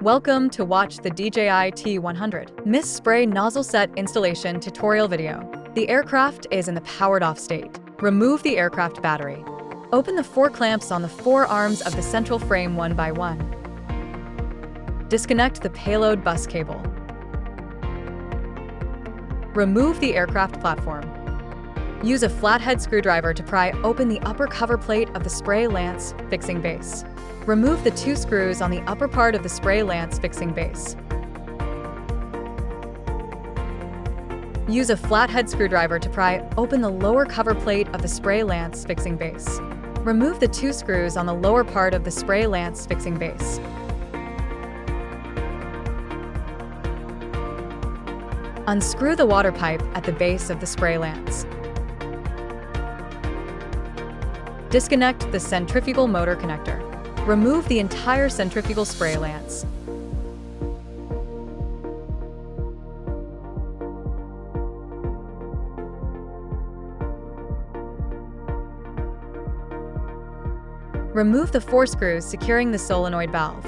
Welcome to watch the DJI T100 Mist Spray Nozzle Set Installation Tutorial video. The aircraft is in the powered-off state. Remove the aircraft battery. Open the 4 clamps on the 4 arms of the central frame one by one. Disconnect the payload bus cable. Remove the aircraft platform. Use a flathead screwdriver to pry open the upper cover plate of the spray lance fixing base. Remove the 2 screws on the upper part of the spray lance fixing base. Use a flathead screwdriver to pry open the lower cover plate of the spray lance fixing base. Remove the 2 screws on the lower part of the spray lance fixing base. Unscrew the water pipe at the base of the spray lance. Disconnect the centrifugal motor connector. Remove the entire centrifugal spray lance. Remove the 4 screws securing the solenoid valve.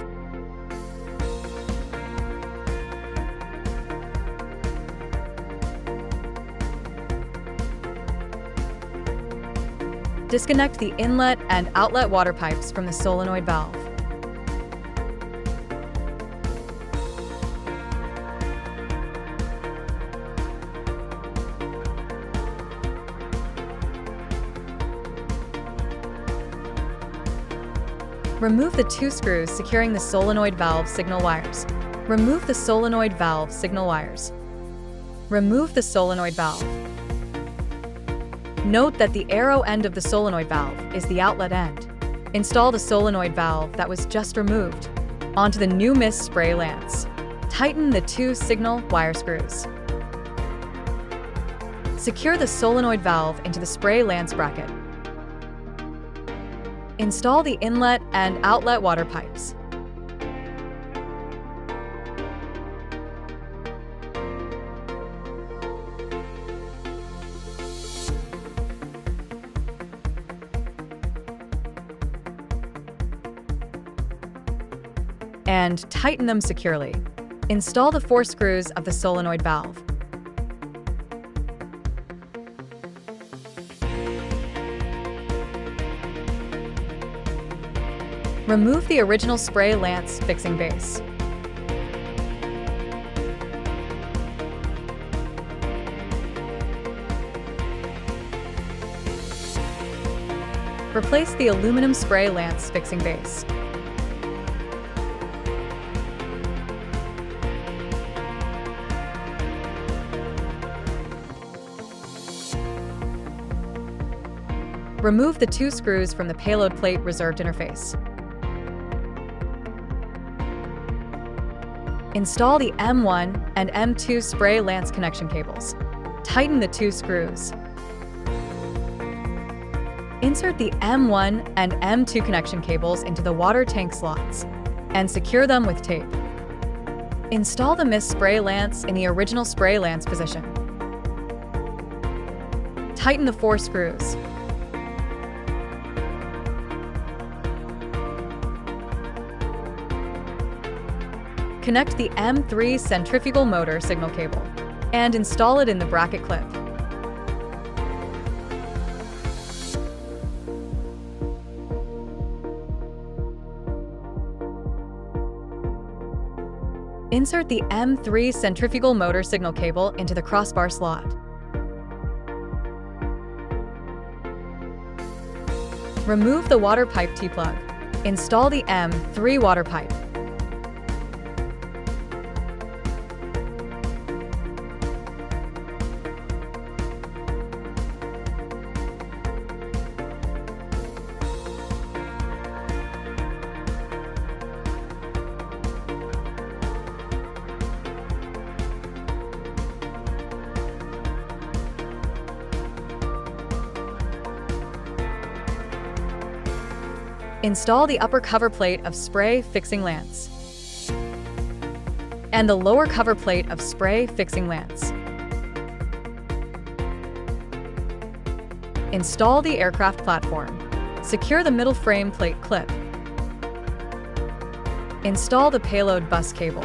Disconnect the inlet and outlet water pipes from the solenoid valve. Remove the 2 screws securing the solenoid valve signal wires. Remove the solenoid valve signal wires. Remove the solenoid valve. Note that the arrow end of the solenoid valve is the outlet end. Install the solenoid valve that was just removed onto the new mist spray lance. Tighten the 2 signal wire screws. Secure the solenoid valve into the spray lance bracket. Install the inlet and outlet water pipes. And tighten them securely. Install the 4 screws of the solenoid valve. Remove the original spray lance fixing base. Replace the aluminum spray lance fixing base. Remove the 2 screws from the payload plate reserved interface. Install the M1 and M2 spray lance connection cables. Tighten the 2 screws. Insert the M1 and M2 connection cables into the water tank slots and secure them with tape. Install the mist spray lance in the original spray lance position. Tighten the 4 screws. Connect the M3 centrifugal motor signal cable and install it in the bracket clip. Insert the M3 centrifugal motor signal cable into the crossbar slot. Remove the water pipe T-plug. Install the M3 water pipe. Install the upper cover plate of spray fixing lance and the lower cover plate of spray fixing lance. Install the aircraft platform. Secure the middle frame plate clip. Install the payload bus cable.